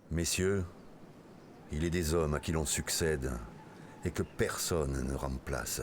Messieurs, il est des hommes à qui l'on succède et que personne ne remplace.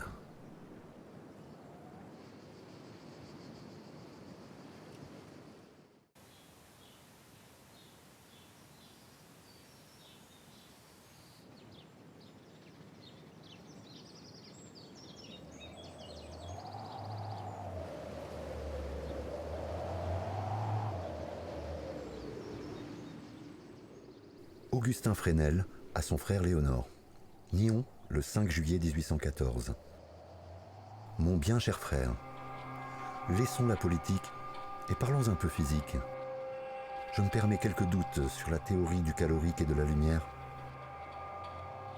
Augustin Fresnel à son frère Léonore. Nyon, le 5 juillet 1814. Mon bien cher frère, laissons la politique et parlons un peu physique. Je me permets quelques doutes sur la théorie du calorique et de la lumière.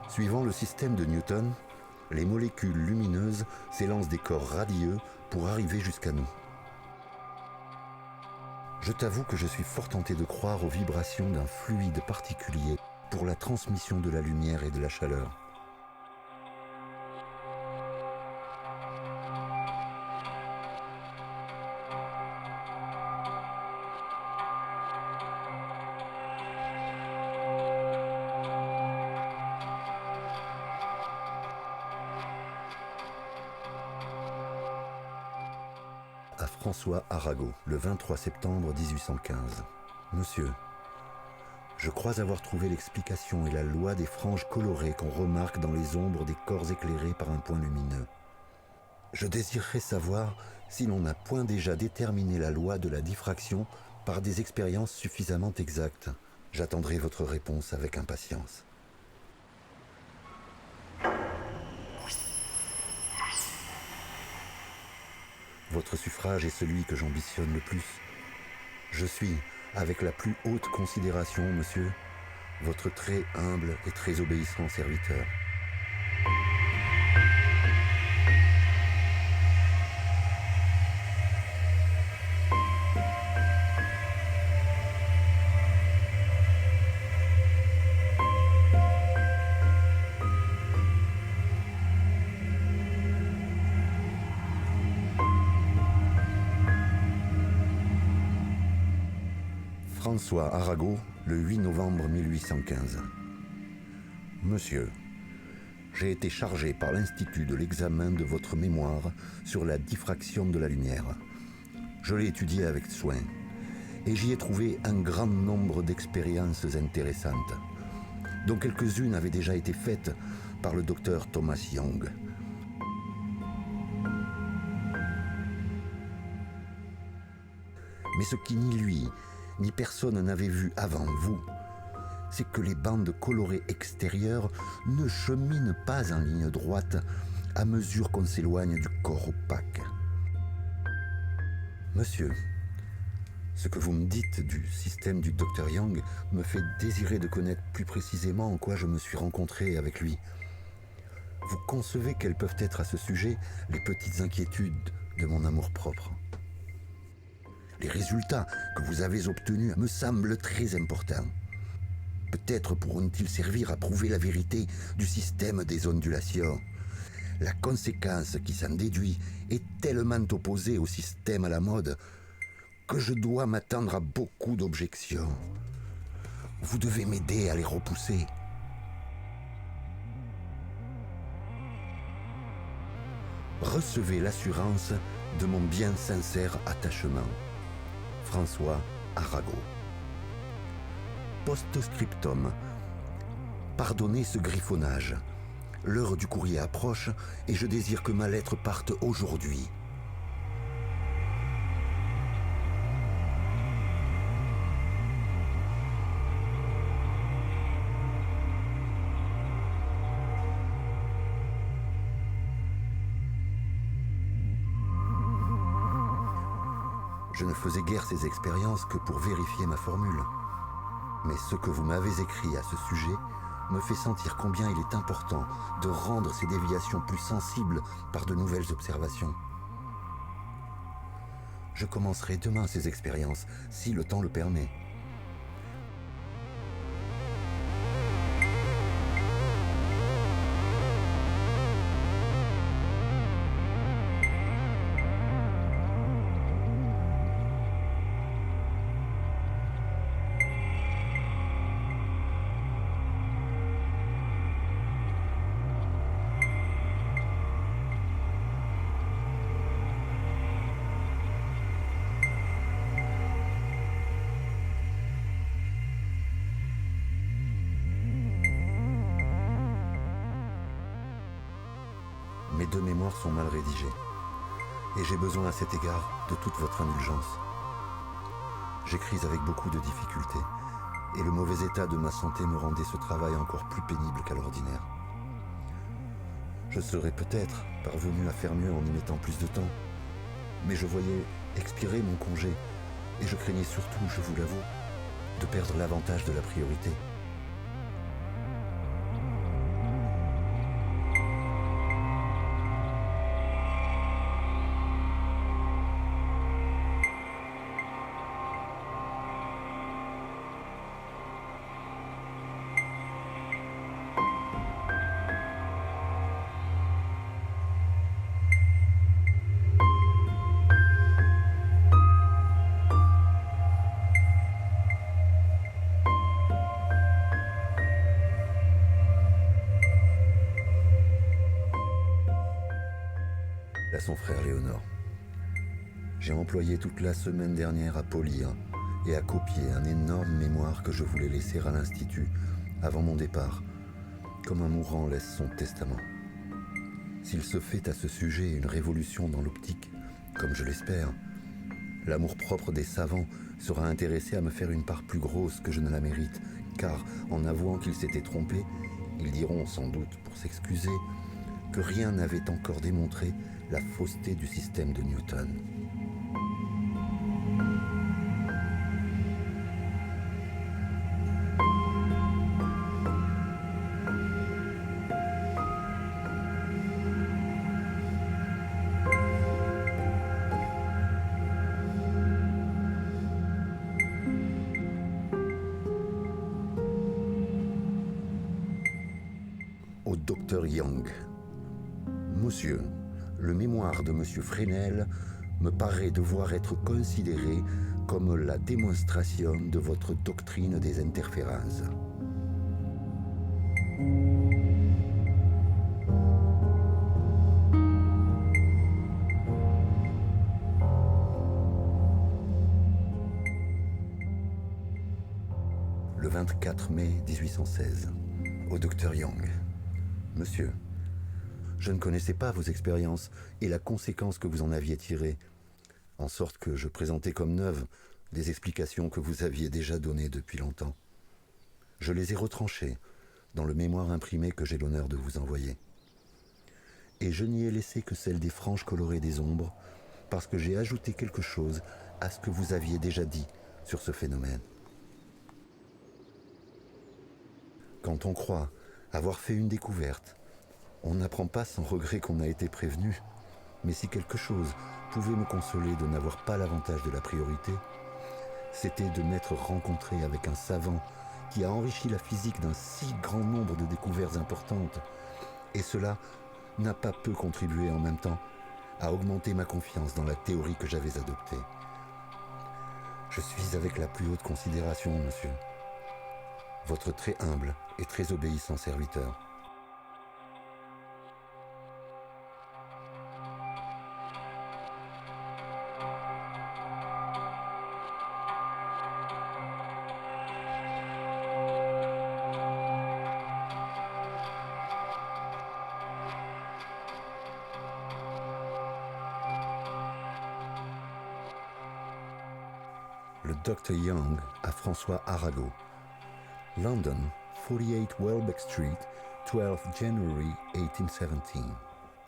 Suivant le système de Newton, les molécules lumineuses s'élancent des corps radieux pour arriver jusqu'à nous. Je t'avoue que je suis fort tenté de croire aux vibrations d'un fluide particulier pour la transmission de la lumière et de la chaleur. À François Arago, le 23 septembre 1815. Monsieur, je crois avoir trouvé l'explication et la loi des franges colorées qu'on remarque dans les ombres des corps éclairés par un point lumineux. Je désirerais savoir si l'on n'a point déjà déterminé la loi de la diffraction par des expériences suffisamment exactes. J'attendrai votre réponse avec impatience. Votre suffrage est celui que j'ambitionne le plus. Je suis, avec la plus haute considération, monsieur, votre très humble et très obéissant serviteur. François Arago, le 8 novembre 1815. Monsieur, j'ai été chargé par l'Institut de l'examen de votre mémoire sur la diffraction de la lumière. Je l'ai étudié avec soin et j'y ai trouvé un grand nombre d'expériences intéressantes, dont quelques-unes avaient déjà été faites par le docteur Thomas Young. Mais ce qui ni lui, ni personne n'avait vu avant vous, c'est que les bandes colorées extérieures ne cheminent pas en ligne droite à mesure qu'on s'éloigne du corps opaque. Monsieur, ce que vous me dites du système du Dr Young me fait désirer de connaître plus précisément en quoi je me suis rencontré avec lui. Vous concevez quelles peuvent être à ce sujet les petites inquiétudes de mon amour-propre. Les résultats que vous avez obtenus me semblent très importants. Peut-être pourront-ils servir à prouver la vérité du système des ondulations. La conséquence qui s'en déduit est tellement opposée au système à la mode que je dois m'attendre à beaucoup d'objections. Vous devez m'aider à les repousser. Recevez l'assurance de mon bien sincère attachement. François Arago. Post-scriptum. Pardonnez ce griffonnage. L'heure du courrier approche et je désire que ma lettre parte aujourd'hui. Je ne faisais guère ces expériences que pour vérifier ma formule. Mais ce que vous m'avez écrit à ce sujet me fait sentir combien il est important de rendre ces déviations plus sensibles par de nouvelles observations. Je commencerai demain ces expériences, si le temps le permet. Mes 2 mémoires sont mal rédigées. Et j'ai besoin à cet égard de toute votre indulgence. J'écris avec beaucoup de difficultés, et le mauvais état de ma santé me rendait ce travail encore plus pénible qu'à l'ordinaire. Je serais peut-être parvenu à faire mieux en y mettant plus de temps, mais je voyais expirer mon congé, et je craignais surtout, je vous l'avoue, de perdre l'avantage de la priorité. À son frère Léonore. J'ai employé toute la semaine dernière à polir et à copier un énorme mémoire que je voulais laisser à l'Institut avant mon départ, comme un mourant laisse son testament. S'il se fait à ce sujet une révolution dans l'optique, comme je l'espère, l'amour-propre des savants sera intéressé à me faire une part plus grosse que je ne la mérite, car en avouant qu'ils s'étaient trompés, ils diront sans doute pour s'excuser que rien n'avait encore démontré la fausseté du système de Newton. Au docteur Young. Monsieur, le mémoire de Monsieur Fresnel me paraît devoir être considéré comme la démonstration de votre doctrine des interférences. Le 24 mai 1816, au docteur Young. Monsieur, je ne connaissais pas vos expériences et la conséquence que vous en aviez tirée, en sorte que je présentais comme neuves des explications que vous aviez déjà données depuis longtemps. Je les ai retranchées dans le mémoire imprimé que j'ai l'honneur de vous envoyer. Et je n'y ai laissé que celle des franges colorées des ombres, parce que j'ai ajouté quelque chose à ce que vous aviez déjà dit sur ce phénomène. Quand on croit avoir fait une découverte, on n'apprend pas sans regret qu'on a été prévenu, mais si quelque chose pouvait me consoler de n'avoir pas l'avantage de la priorité, c'était de m'être rencontré avec un savant qui a enrichi la physique d'un si grand nombre de découvertes importantes, et cela n'a pas peu contribué en même temps à augmenter ma confiance dans la théorie que j'avais adoptée. Je suis avec la plus haute considération, monsieur, votre très humble et très obéissant serviteur. Le Dr. Young à François Arago. London, 48 Welbeck Street, 12 January 1817.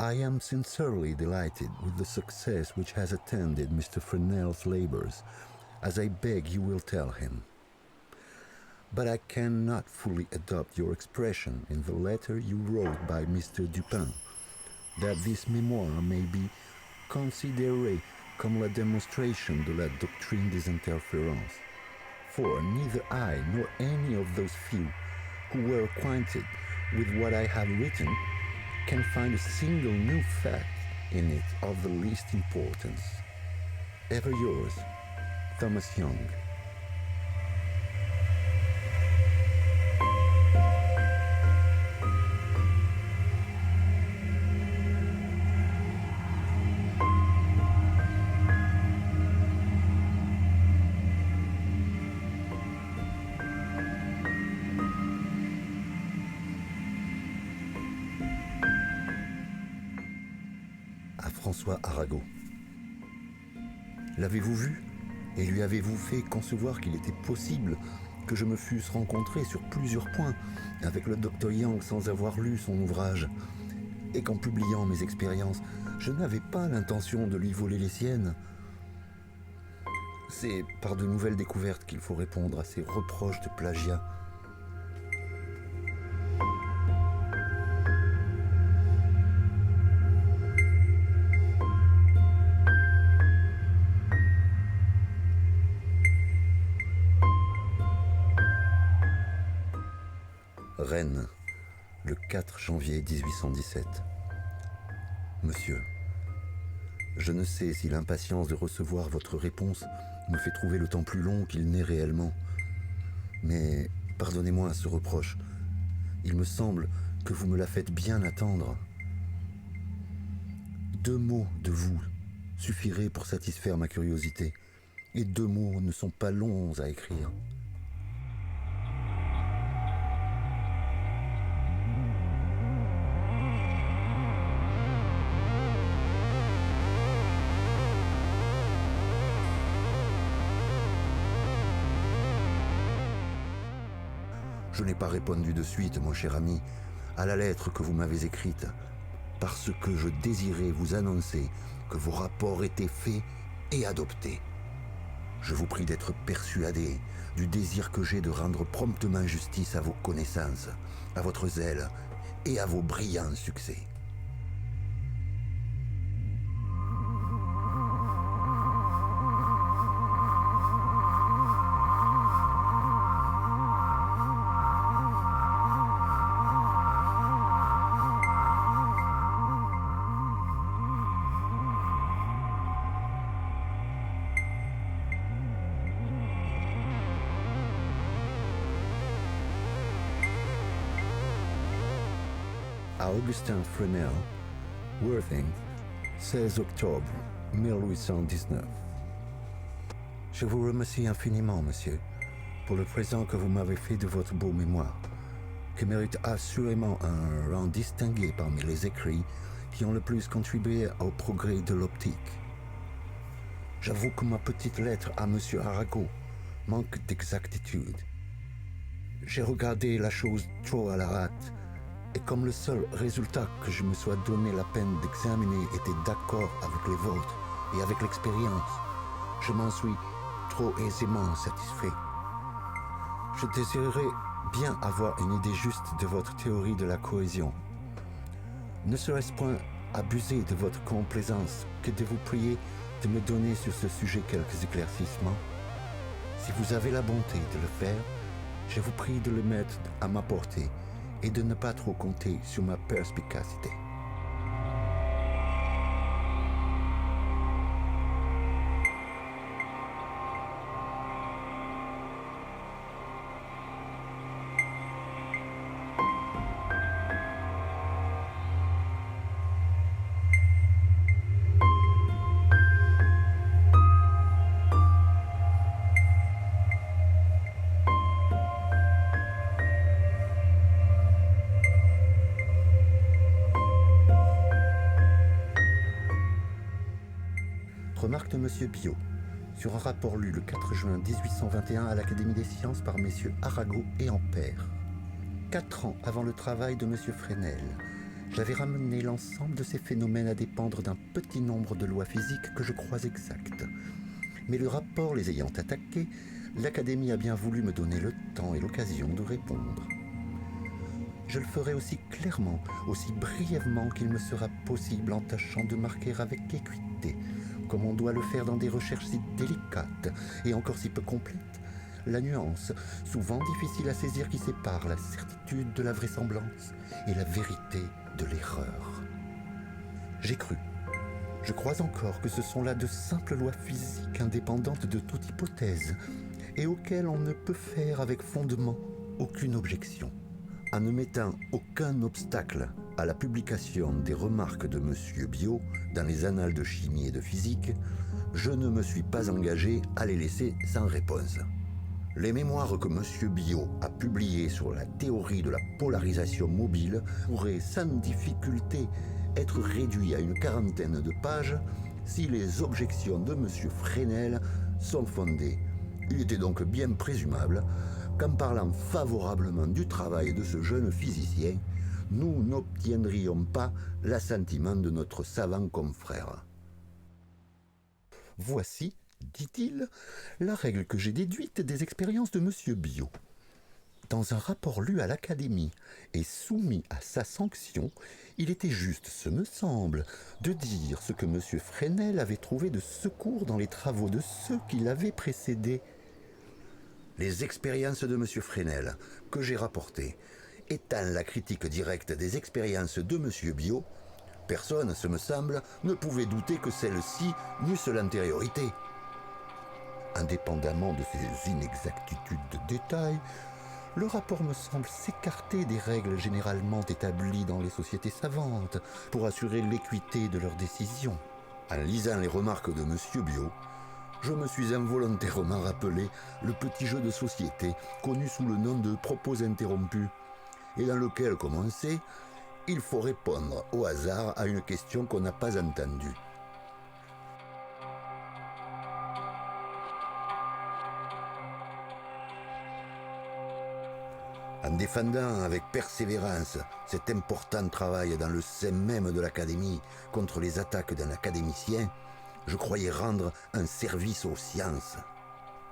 I am sincerely delighted with the success which has attended Mr. Fresnel's labors, as I beg you will tell him. But I cannot fully adopt your expression in the letter you wrote by Mr. Dupin, that this memoir may be considéré comme la démonstration de la doctrine des interférences. For neither I nor any of those few who were acquainted with what I have written can find a single new fact in it of the least importance. Ever yours, Thomas Young. François Arago. L'avez-vous vu et lui avez-vous fait concevoir qu'il était possible que je me fusse rencontré sur plusieurs points avec le Dr Yang sans avoir lu son ouvrage, et qu'en publiant mes expériences, je n'avais pas l'intention de lui voler les siennes? C'est par de nouvelles découvertes qu'il faut répondre à ces reproches de plagiat. Rennes, le 4 janvier 1817. Monsieur, je ne sais si l'impatience de recevoir votre réponse me fait trouver le temps plus long qu'il n'est réellement. Mais pardonnez-moi ce reproche. Il me semble que vous me la faites bien attendre. 2 mots de vous suffiraient pour satisfaire ma curiosité. Et 2 mots ne sont pas longs à écrire. Je n'ai pas répondu de suite, mon cher ami, à la lettre que vous m'avez écrite, parce que je désirais vous annoncer que vos rapports étaient faits et adoptés. Je vous prie d'être persuadé du désir que j'ai de rendre promptement justice à vos connaissances, à votre zèle et à vos brillants succès. À Augustin Fresnel, Worthing, 16 octobre 1819. Je vous remercie infiniment, monsieur, pour le présent que vous m'avez fait de votre beau mémoire, qui mérite assurément un rang distingué parmi les écrits qui ont le plus contribué au progrès de l'optique. J'avoue que ma petite lettre à monsieur Arago manque d'exactitude. J'ai regardé la chose trop à la hâte, et comme le seul résultat que je me sois donné la peine d'examiner était d'accord avec les vôtres et avec l'expérience, je m'en suis trop aisément satisfait. Je désirerais bien avoir une idée juste de votre théorie de la cohésion. Ne serait-ce point abuser de votre complaisance que de vous prier de me donner sur ce sujet quelques éclaircissements? Si vous avez la bonté de le faire, je vous prie de le mettre à ma portée et de ne pas trop compter sur ma perspicacité. Remarque de M. Biot, sur un rapport lu le 4 juin 1821 à l'Académie des sciences par messieurs Arago et Ampère. 4 ans avant le travail de M. Fresnel, j'avais ramené l'ensemble de ces phénomènes à dépendre d'un petit nombre de lois physiques que je crois exactes. Mais le rapport les ayant attaqués, l'Académie a bien voulu me donner le temps et l'occasion de répondre. Je le ferai aussi clairement, aussi brièvement qu'il me sera possible en tâchant de marquer avec équité, comme on doit le faire dans des recherches si délicates et encore si peu complètes, la nuance, souvent difficile à saisir, qui sépare la certitude de la vraisemblance et la vérité de l'erreur. J'ai cru, je crois encore que ce sont là de simples lois physiques indépendantes de toute hypothèse et auxquelles on ne peut faire avec fondement aucune objection. En ne mettant aucun obstacle à la publication des remarques de M. Biot dans les annales de chimie et de physique, je ne me suis pas engagé à les laisser sans réponse. Les mémoires que M. Biot a publiées sur la théorie de la polarisation mobile pourraient sans difficulté être réduit à une quarantaine de pages si les objections de M. Fresnel sont fondées. Il était donc bien présumable qu'en parlant favorablement du travail de ce jeune physicien, nous n'obtiendrions pas l'assentiment de notre savant confrère. Voici, dit-il, la règle que j'ai déduite des expériences de M. Biot. Dans un rapport lu à l'Académie et soumis à sa sanction, il était juste, ce me semble, de dire ce que M. Fresnel avait trouvé de secours dans les travaux de ceux qui l'avaient précédé. Les expériences de M. Fresnel, que j'ai rapportées, étant la critique directe des expériences de M. Biot, personne, ce me semble, ne pouvait douter que celles-ci n'eussent l'antériorité. Indépendamment de ces inexactitudes de détail, le rapport me semble s'écarter des règles généralement établies dans les sociétés savantes pour assurer l'équité de leurs décisions. En lisant les remarques de M. Biot, je me suis involontairement rappelé le petit jeu de société connu sous le nom de propos interrompus, et dans lequel, comme on sait, il faut répondre au hasard à une question qu'on n'a pas entendue. En défendant avec persévérance cet important travail dans le sein même de l'Académie contre les attaques d'un académicien, je croyais rendre un service aux sciences.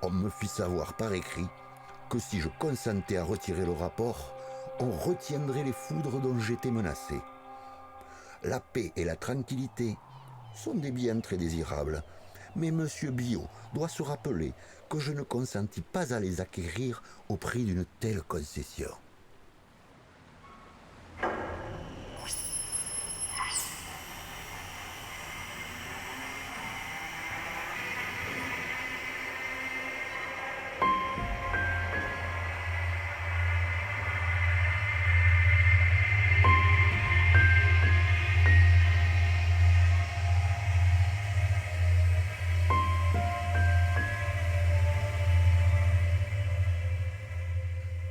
On me fit savoir par écrit que si je consentais à retirer le rapport, on retiendrait les foudres dont j'étais menacé. La paix et la tranquillité sont des biens très désirables, mais M. Biot doit se rappeler que je ne consentis pas à les acquérir au prix d'une telle concession.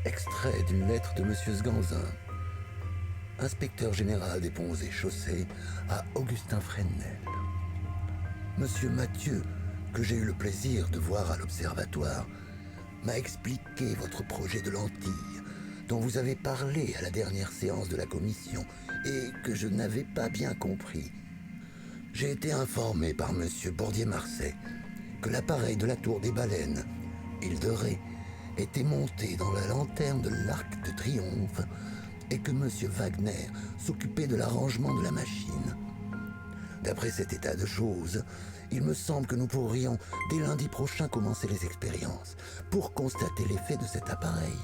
Extrait d'une lettre de M. Sganzin, inspecteur général des ponts et chaussées à Augustin Fresnel. Monsieur Mathieu, que j'ai eu le plaisir de voir à l'observatoire, m'a expliqué votre projet de lentille, dont vous avez parlé à la dernière séance de la commission et que je n'avais pas bien compris. J'ai été informé par monsieur Bordier-Marcet que l'appareil de la tour des baleines, île de Ré, était monté dans la lanterne de l'Arc de Triomphe et que M. Wagner s'occupait de l'arrangement de la machine. D'après cet état de choses, il me semble que nous pourrions, dès lundi prochain, commencer les expériences pour constater l'effet de cet appareil.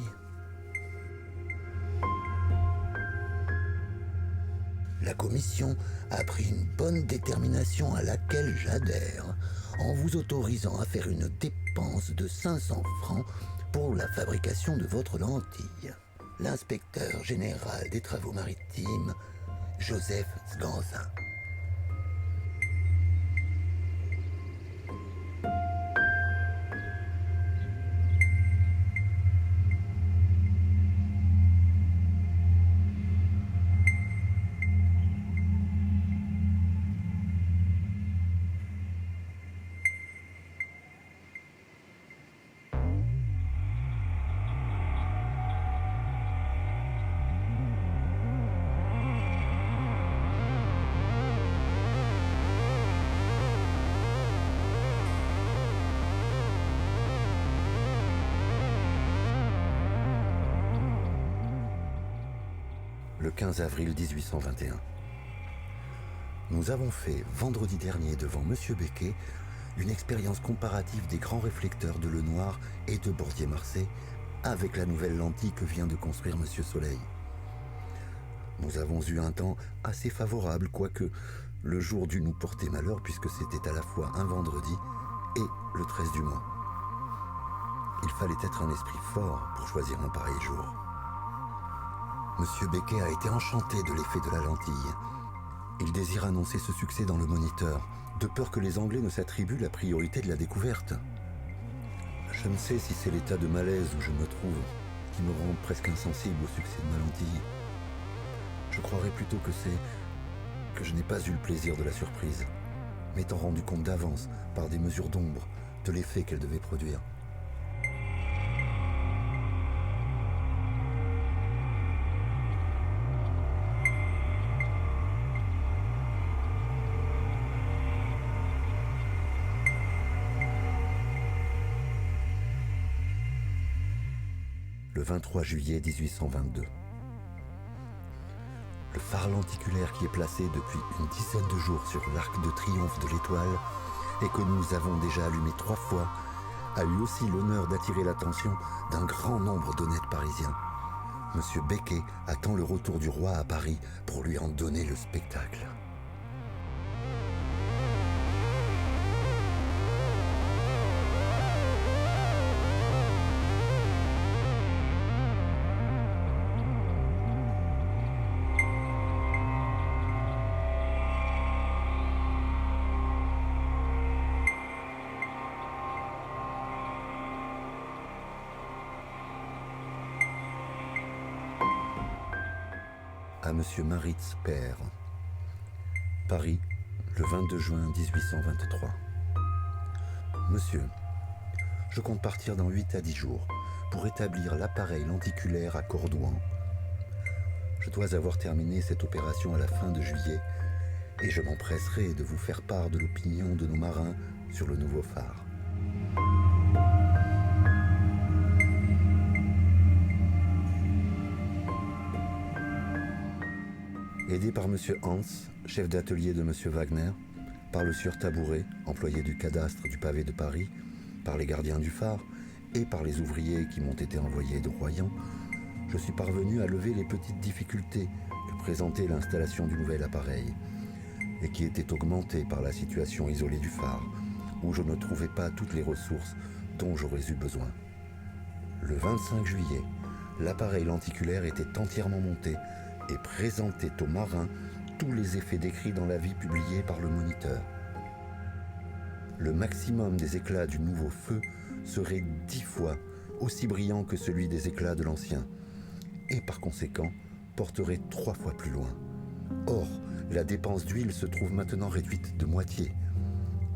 La commission a pris une bonne détermination à laquelle j'adhère, en vous autorisant à faire une dépense de 500 francs pour la fabrication de votre lentille. L'inspecteur général des travaux maritimes, Joseph Sganzin. Le 15 avril 1821. Nous avons fait vendredi dernier devant M. Becquet une expérience comparative des grands réflecteurs de Lenoir et de Bordier-Marcet avec la nouvelle lentille que vient de construire M. Soleil. Nous avons eu un temps assez favorable, quoique le jour dut nous porter malheur puisque c'était à la fois un vendredi et le 13 du mois. Il fallait être un esprit fort pour choisir un pareil jour. Monsieur Becquet a été enchanté de l'effet de la lentille. Il désire annoncer ce succès dans le Moniteur, de peur que les Anglais ne s'attribuent la priorité de la découverte. Je ne sais si c'est l'état de malaise où je me trouve qui me rend presque insensible au succès de ma lentille. Je croirais plutôt que c'est que je n'ai pas eu le plaisir de la surprise, m'étant rendu compte d'avance, par des mesures d'ombre, de l'effet qu'elle devait produire. Le 23 juillet 1822. Le phare lenticulaire qui est placé depuis une dizaine de jours sur l'arc de triomphe de l'Étoile et que nous avons déjà allumé 3 fois a eu aussi l'honneur d'attirer l'attention d'un grand nombre d'honnêtes Parisiens. Monsieur Becquet attend le retour du roi à Paris pour lui en donner le spectacle. À Monsieur Maritz, père. Paris, le 22 juin 1823. Monsieur, je compte partir dans 8 à 10 jours pour établir l'appareil lenticulaire à Cordouan. Je dois avoir terminé cette opération à la fin de juillet et je m'empresserai de vous faire part de l'opinion de nos marins sur le nouveau phare. Aidé par M. Hans, chef d'atelier de M. Wagner, par le sieur Tabouret, employé du cadastre du pavé de Paris, par les gardiens du phare et par les ouvriers qui m'ont été envoyés de Royan, je suis parvenu à lever les petites difficultés que présentait l'installation du nouvel appareil et qui étaient augmentées par la situation isolée du phare, où je ne trouvais pas toutes les ressources dont j'aurais eu besoin. Le 25 juillet, l'appareil lenticulaire était entièrement monté et présentait aux marins tous les effets décrits dans l'avis publié par le Moniteur. Le maximum des éclats du nouveau feu serait 10 fois aussi brillant que celui des éclats de l'ancien, et par conséquent porterait 3 fois plus loin. Or, la dépense d'huile se trouve maintenant réduite de moitié,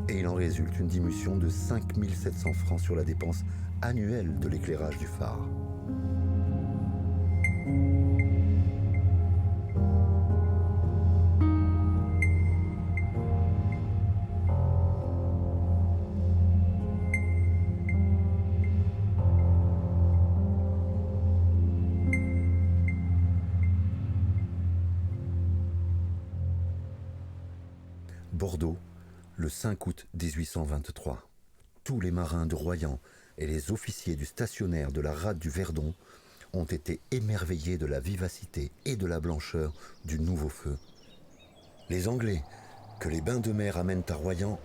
et il en résulte une diminution de 5 700 francs sur la dépense annuelle de l'éclairage du phare. Bordeaux, le 5 août 1823. Tous les marins de Royan et les officiers du stationnaire de la rade du Verdon ont été émerveillés de la vivacité et de la blancheur du nouveau feu. Les Anglais, que les bains de mer amènent à Royan,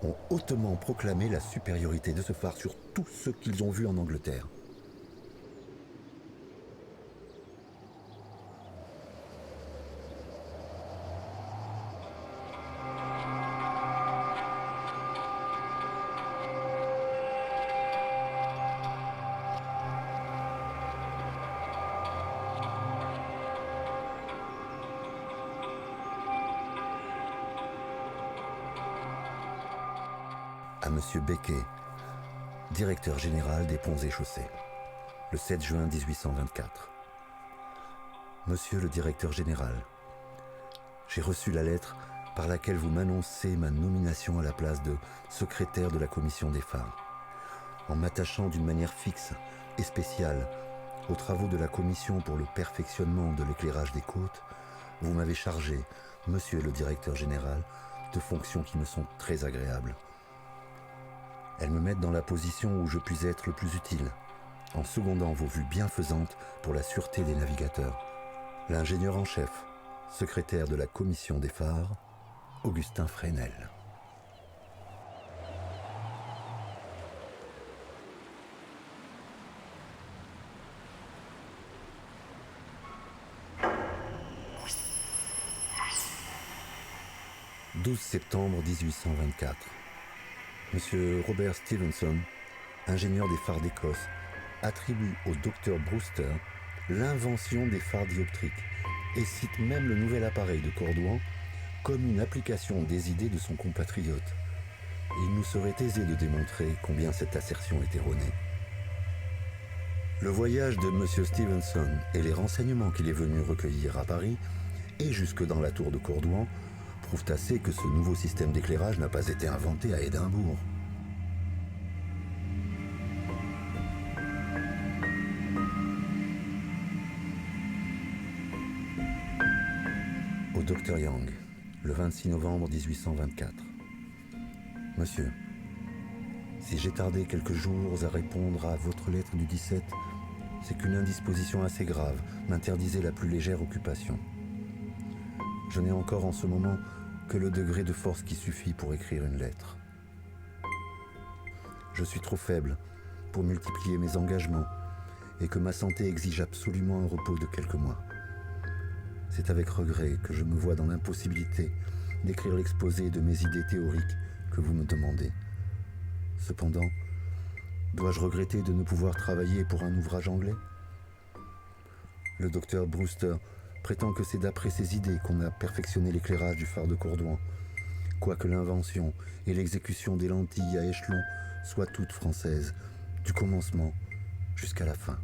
ont hautement proclamé la supériorité de ce phare sur tout ce qu'ils ont vu en Angleterre. À M. Becquet, directeur général des Ponts et Chaussées, le 7 juin 1824. Monsieur le directeur général, j'ai reçu la lettre par laquelle vous m'annoncez ma nomination à la place de secrétaire de la commission des phares. En m'attachant d'une manière fixe et spéciale aux travaux de la commission pour le perfectionnement de l'éclairage des côtes, vous m'avez chargé, monsieur le directeur général, de fonctions qui me sont très agréables. Elles me mettent dans la position où je puis être le plus utile, en secondant vos vues bienfaisantes pour la sûreté des navigateurs. L'ingénieur en chef, secrétaire de la commission des phares, Augustin Fresnel. « 12 septembre 1824. Monsieur Robert Stevenson, ingénieur des phares d'Écosse, attribue au docteur Brewster l'invention des phares dioptriques et cite même le nouvel appareil de Cordouan comme une application des idées de son compatriote. Il nous serait aisé de démontrer combien cette assertion est erronée. Le voyage de M. Stevenson et les renseignements qu'il est venu recueillir à Paris et jusque dans la tour de Cordouan prouvent assez que ce nouveau système d'éclairage n'a pas été inventé à Édimbourg. Au Dr Young, le 26 novembre 1824. Monsieur, si j'ai tardé quelques jours à répondre à votre lettre du 17, c'est qu'une indisposition assez grave m'interdisait la plus légère occupation. Je n'ai encore en ce moment que le degré de force qui suffit pour écrire une lettre. Je suis trop faible pour multiplier mes engagements et que ma santé exige absolument un repos de quelques mois. C'est avec regret que je me vois dans l'impossibilité d'écrire l'exposé de mes idées théoriques que vous me demandez. Cependant, dois-je regretter de ne pouvoir travailler pour un ouvrage anglais ? Le docteur Brewster prétend que c'est d'après ses idées qu'on a perfectionné l'éclairage du phare de Cordouan, quoique l'invention et l'exécution des lentilles à échelon soient toutes françaises, du commencement jusqu'à la fin.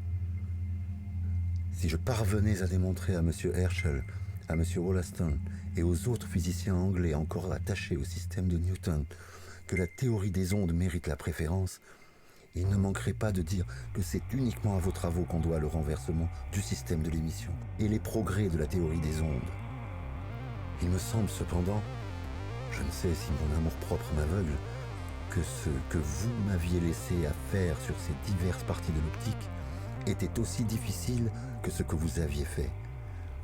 Si je parvenais à démontrer à M. Herschel, à M. Wollaston et aux autres physiciens anglais encore attachés au système de Newton que la théorie des ondes mérite la préférence, il ne manquerait pas de dire que c'est uniquement à vos travaux qu'on doit le renversement du système de l'émission et les progrès de la théorie des ondes. Il me semble cependant, je ne sais si mon amour-propre m'aveugle, que ce que vous m'aviez laissé à faire sur ces diverses parties de l'optique était aussi difficile que ce que vous aviez fait.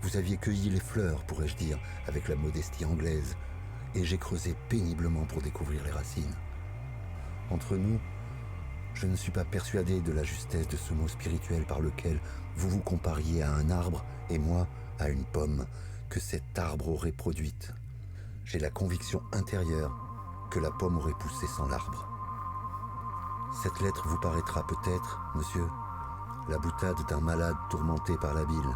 Vous aviez cueilli les fleurs, pourrais-je dire, avec la modestie anglaise, et j'ai creusé péniblement pour découvrir les racines. Entre nous, je ne suis pas persuadé de la justesse de ce mot spirituel par lequel vous vous compariez à un arbre et moi à une pomme que cet arbre aurait produite. J'ai la conviction intérieure que la pomme aurait poussé sans l'arbre. Cette lettre vous paraîtra peut-être, monsieur, la boutade d'un malade tourmenté par la bile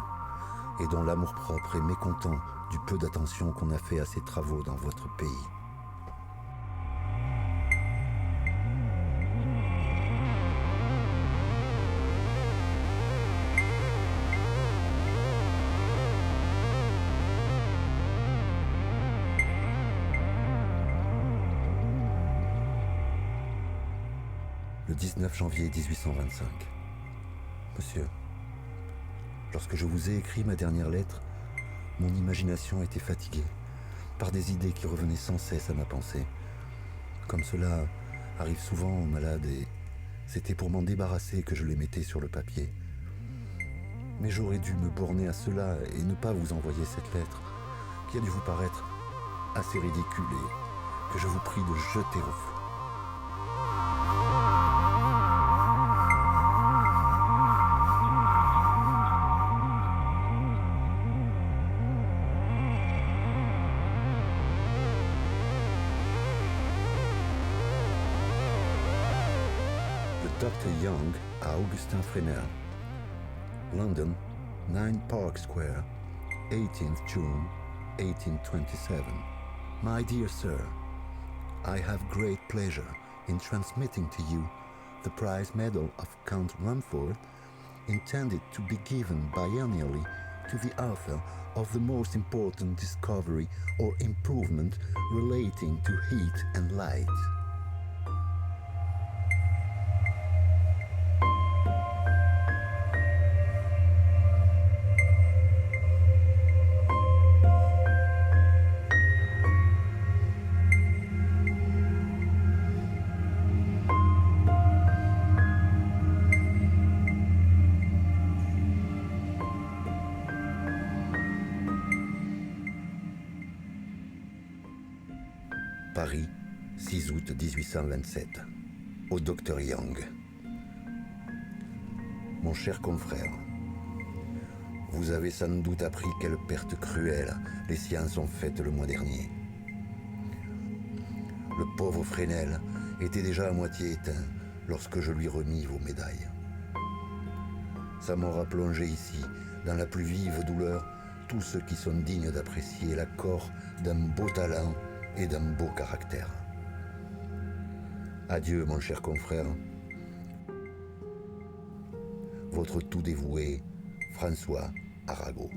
et dont l'amour-propre est mécontent du peu d'attention qu'on a fait à ses travaux dans votre pays. Le 19 janvier 1825. Monsieur, lorsque je vous ai écrit ma dernière lettre, mon imagination était fatiguée par des idées qui revenaient sans cesse à ma pensée. Comme cela arrive souvent aux malades et c'était pour m'en débarrasser que je les mettais sur le papier. Mais j'aurais dû me borner à cela et ne pas vous envoyer cette lettre, qui a dû vous paraître assez ridicule et que je vous prie de jeter au feu. Dr. Young à Augustin Fresnel. London, 9 Park Square, 18th June, 1827. My dear sir, I have great pleasure in transmitting to you the prize medal of Count Rumford, intended to be given biennially to the author of the most important discovery or improvement relating to heat and light. Paris, 6 août 1827. Au Dr Young. Mon cher confrère, vous avez sans doute appris quelle perte cruelle les sciences ont faite le mois dernier. Le pauvre Fresnel était déjà à moitié éteint lorsque je lui remis vos médailles. Sa mort a plongé ici, dans la plus vive douleur, tous ceux qui sont dignes d'apprécier l'accord d'un beau talent et d'un beau caractère. Adieu, mon cher confrère. Votre tout dévoué, François Arago.